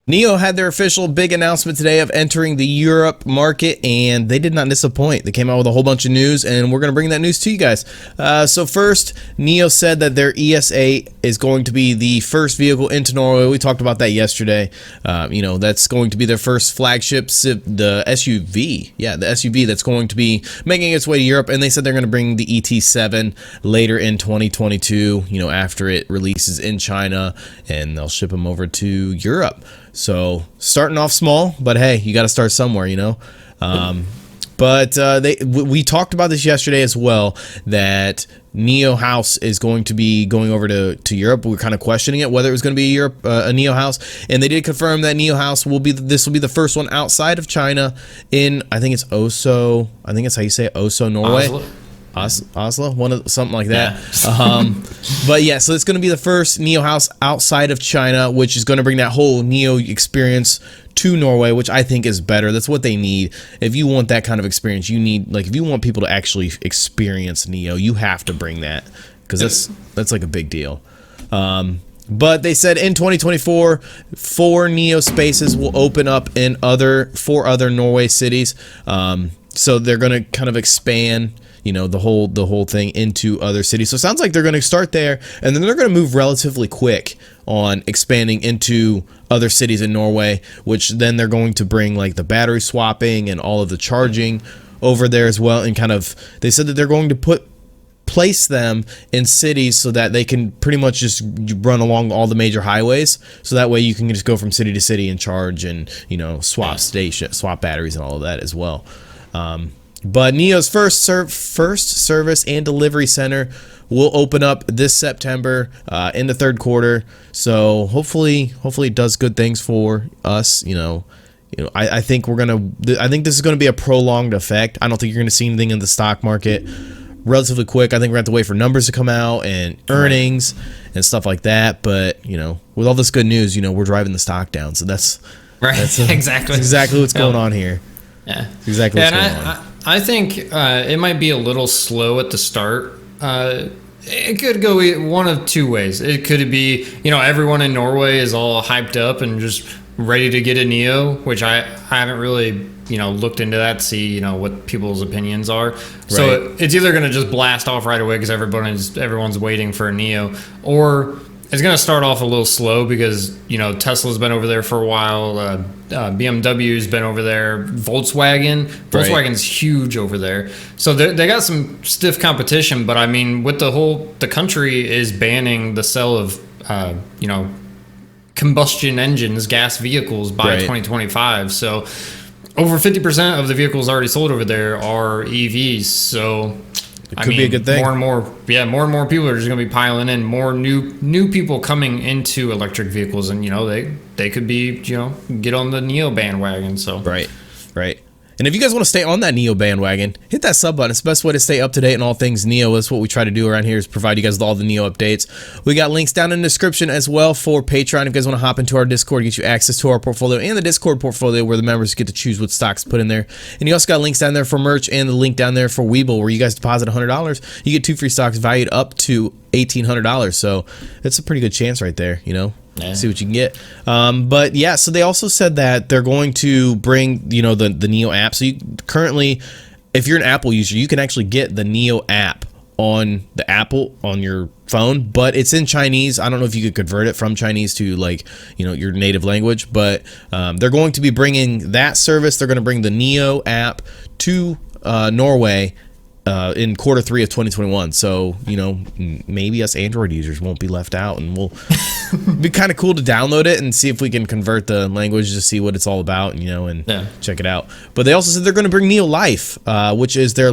NIO had their official big announcement today of entering the Europe market, and they did not disappoint. They came out with a whole bunch of news, and we're going to bring that news to you guys. So first, NIO said that their ES8 is going to be the first vehicle into Norway. We talked about that yesterday. That's going to be their first flagship, the SUV. Yeah, the SUV that's going to be making its way to Europe, and they said they're going to bring the ET7 later in 2022, after it releases in China, and they'll ship them over to Europe. So starting off small, but hey, you got to start somewhere, we talked about this yesterday as well, that NIO House is going to be going over to Europe. We were kind of questioning it, whether it was going to be a NIO House, and they did confirm that NIO House will be the first one outside of China in, I think it's Oslo. I think it's how you say it, Oslo, Norway. Oslo, something like that. Yeah. But yeah, so it's going to be the first NIO House outside of China, which is going to bring that whole NIO experience to Norway, which I think is better. That's what they need. If you want that kind of experience, if you want people to actually experience NIO, you have to bring that, because that's like a big deal. But they said in 2024, 4 NIO spaces will open up in 4 other Norway cities. So they're going to kind of expand the whole thing into other cities. So it sounds like they're going to start there, and then they're going to move relatively quick on expanding into other cities in Norway, which then they're going to bring like the battery swapping and all of the charging over there as well. And they said that they're going to place them in cities so that they can pretty much just run along all the major highways. So that way you can just go from city to city and charge and, swap batteries and all of that as well. But NIO's first service and delivery center will open up this September in the third quarter. So hopefully it does good things for us. I think this is going to be a prolonged effect. I don't think you're going to see anything in the stock market relatively quick. I think we're going to have to wait for numbers to come out and earnings and stuff like that. But with all this good news, we're driving the stock down. So that's exactly what's going on here. Yeah, exactly. What's going on. I think it might be a little slow at the start. It could go one of two ways. It could be, everyone in Norway is all hyped up and just ready to get a NIO, which I haven't really, looked into that to see, what people's opinions are. Right. So it's either going to just blast off right away because everyone's waiting for a NIO, or it's going to start off a little slow because, Tesla's been over there for a while. BMW's been over there. Volkswagen's huge over there. So they got some stiff competition. But, with the country is banning the sale of, combustion engines, gas vehicles by 2025. So over 50% of the vehicles already sold over there are EVs. So it could be a good thing. More and more people are just going to be piling in. More new people coming into electric vehicles, and they could be get on the NIO bandwagon. So right. And if you guys want to stay on that NIO bandwagon, hit that sub button. It's the best way to stay up to date on all things NIO. That's what we try to do around here, is provide you guys with all the NIO updates. We got links down in the description as well for Patreon. If you guys want to hop into our Discord, get you access to our portfolio and the Discord portfolio, where the members get to choose what stocks to put in there. And you also got links down there for merch and the link down there for Webull, where you guys deposit $100. You get 2 free stocks valued up to $1,800. So it's a pretty good chance right there, Yeah. See what you can get. But yeah, so they also said that they're going to bring, the NIO app. So currently, if you're an Apple user, you can actually get the NIO app on the Apple on your phone, but it's in Chinese. I don't know if you could convert it from Chinese to your native language, but they're going to be bringing that service. They're going to bring the NIO app to Norway in quarter 3 of 2021. So, maybe us Android users won't be left out, and we'll be kind of cool to download it and see if we can convert the language to see what it's all about, and check it out. But they also said they're going to bring NIO Life, which is their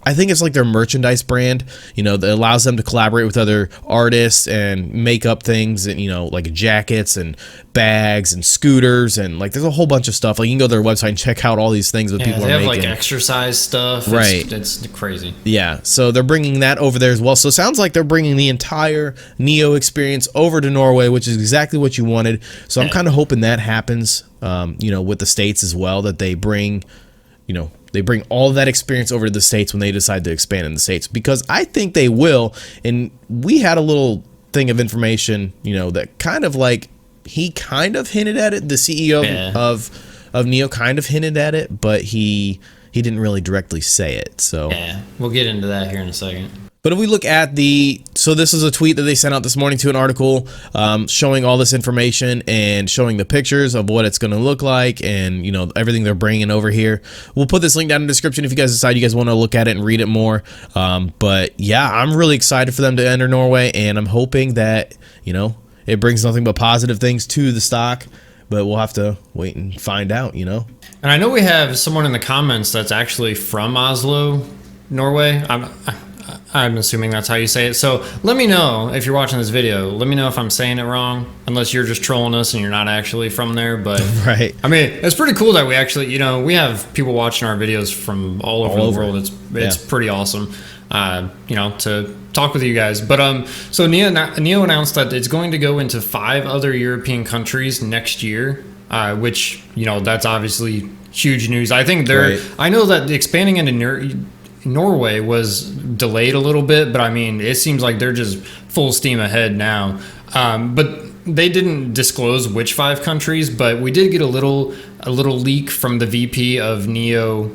I think it's like their merchandise brand, that allows them to collaborate with other artists and make up things, and, like jackets and bags and scooters, and there's a whole bunch of stuff. You can go to their website and check out all these things that people are making. They have exercise stuff. Right. It's crazy. Yeah. So they're bringing that over there as well. So it sounds like they're bringing the entire NIO experience over to Norway, which is exactly what you wanted. So I'm kind of hoping that happens, with the States as well, that they bring, they bring all of that experience over to the States when they decide to expand in the States, because I think they will. And we had a little thing of information, that kind of he kind of hinted at it. The CEO of NIO kind of hinted at it, but he didn't really directly say it. So yeah, we'll get into that here in a second. But if we look at so this is a tweet that they sent out this morning to an article showing all this information and showing the pictures of what it's going to look like and, everything they're bringing over here. We'll put this link down in the description if you guys decide you guys want to look at it and read it more. But yeah, I'm really excited for them to enter Norway, and I'm hoping that, it brings nothing but positive things to the stock. But we'll have to wait and find out, And I know we have someone in the comments that's actually from Oslo, Norway. I'm assuming that's how you say it. So let me know if you're watching this video. Let me know if I'm saying it wrong, unless you're just trolling us and you're not actually from there. But right. I mean, it's pretty cool that we actually, we have people watching our videos from all over the world. It's pretty awesome, to talk with you guys. But so NIO announced that it's going to go into 5 other European countries next year, which, that's obviously huge news. I think I know that expanding into Norway was delayed a little bit, but I mean, it seems like they're just full steam ahead now. But they didn't disclose which 5 countries, but we did get a little leak from the VP of NIO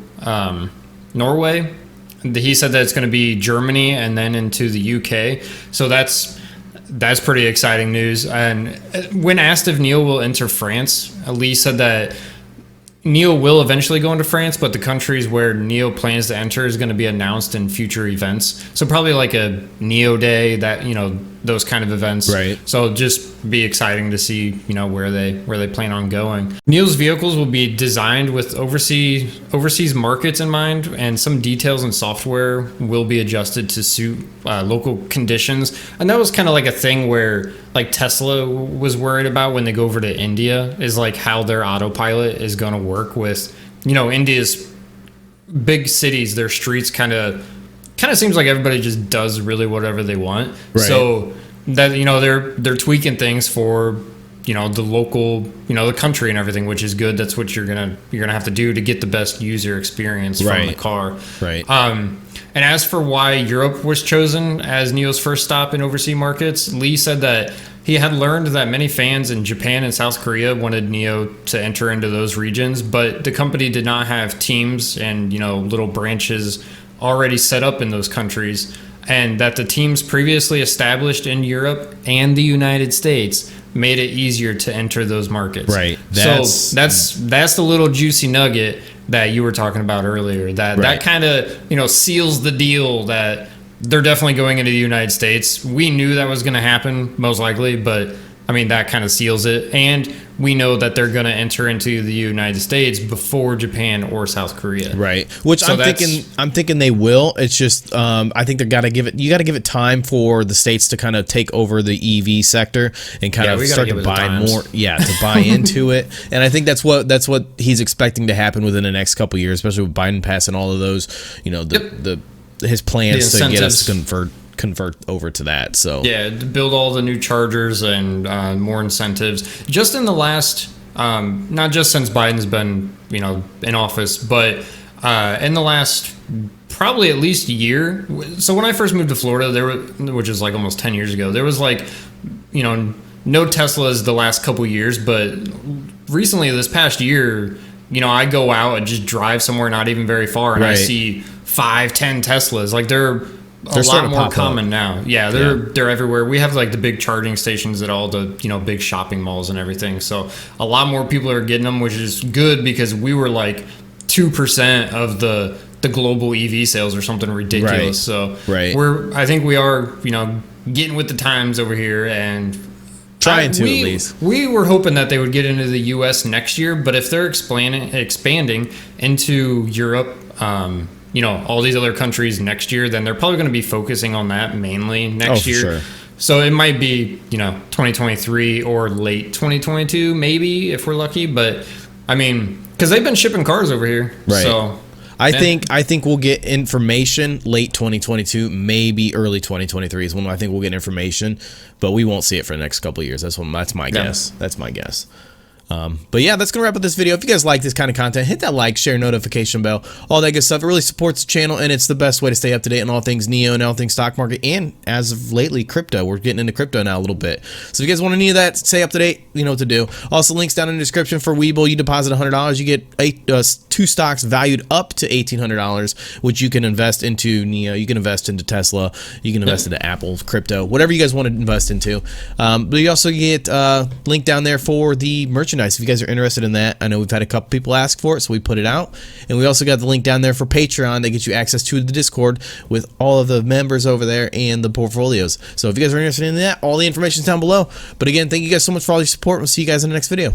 Norway. He said that it's going to be Germany and then into the UK. So that's pretty exciting news. And when asked if NIO will enter France, Lee said that NIO will eventually go into France, but the countries where NIO plans to enter is going to be announced in future events. So probably like a NIO Day, that those kind of events. Right. So just be exciting to see where they plan on going. NIO's vehicles will be designed with overseas markets in mind, and some details and software will be adjusted to suit local conditions. And that was kind of like a thing where like Tesla was worried about when they go over to India, is like how their autopilot is going to work with India's big cities. Their streets kind of seems like everybody just does really whatever they want. Right. So that they're tweaking things for the local the country and everything, which is good. That's what you're gonna have to do to get the best user experience from the car. Right. And as for why Europe was chosen as NIO's first stop in overseas markets, Lee said that he had learned that many fans in Japan and South Korea wanted NIO to enter into those regions, but the company did not have teams and little branches already set up in those countries, and that the teams previously established in Europe and the United States made it easier to enter those markets. Right. So that's the little juicy nugget that you were talking about earlier. That kind of seals the deal that they're definitely going into the United States. We knew that was going to happen most likely, but I mean, that kind of seals it. And we know that they're going to enter into the United States before Japan or South Korea. Which so I'm thinking they will. It's just I think you got to give it time for the states to kind of take over the EV sector and kind of start to buy more. Yeah, to buy into it. And I think that's what he's expecting to happen within the next couple of years, especially with Biden passing all of those. His plans to get us to convert over to that. So yeah, to build all the new chargers and more incentives. Just in the last, not just since Biden's been in office, but in the last probably at least year. So when I first moved to Florida, which is like almost 10 years ago, there was like no Teslas the last couple years, but recently this past year, I go out and just drive somewhere not even very far, and I see 5-10 Teslas. Like they're a lot more common now. Yeah, they're everywhere. We have like the big charging stations at all the big shopping malls and everything. So a lot more people are getting them, which is good because we were like 2% of the global EV sales or something ridiculous. Right. So I think we are getting with the times over here and trying to at least. We were hoping that they would get into the U.S. next year, but if they're expanding into Europe, all these other countries next year, then they're probably going to be focusing on that mainly next year. Sure. So it might be 2023 or late 2022 maybe if we're lucky, but I mean, because they've been shipping cars over here. Right. So I think we'll get information late 2022, maybe early 2023 is when I think we'll get information, but we won't see it for the next couple of years. That's my guess. That's my guess. But yeah, that's gonna wrap up this video. If you guys like this kind of content, hit that like, share, notification bell, all that good stuff. It really supports the channel, and it's the best way to stay up to date on all things Neo and all things stock market, and as of lately, crypto. We're getting into crypto now a little bit. So if you guys want any of that, stay up to date, you know what to do. Also, links down in the description for Webull. You deposit $100, you get 2 stocks valued up to $1,800, which you can invest into Neo, you can invest into Tesla, you can invest into Apple, crypto, whatever you guys want to invest into. But you also get link down there for the merchandise if you guys are interested in that. I know we've had a couple people ask for it, so we put it out. And we also got the link down there for Patreon that gets you access to the Discord with all of the members over there and the portfolios. So if you guys are interested in that, all the information is down below. But again, thank you guys so much for all your support. We'll see you guys in the next video.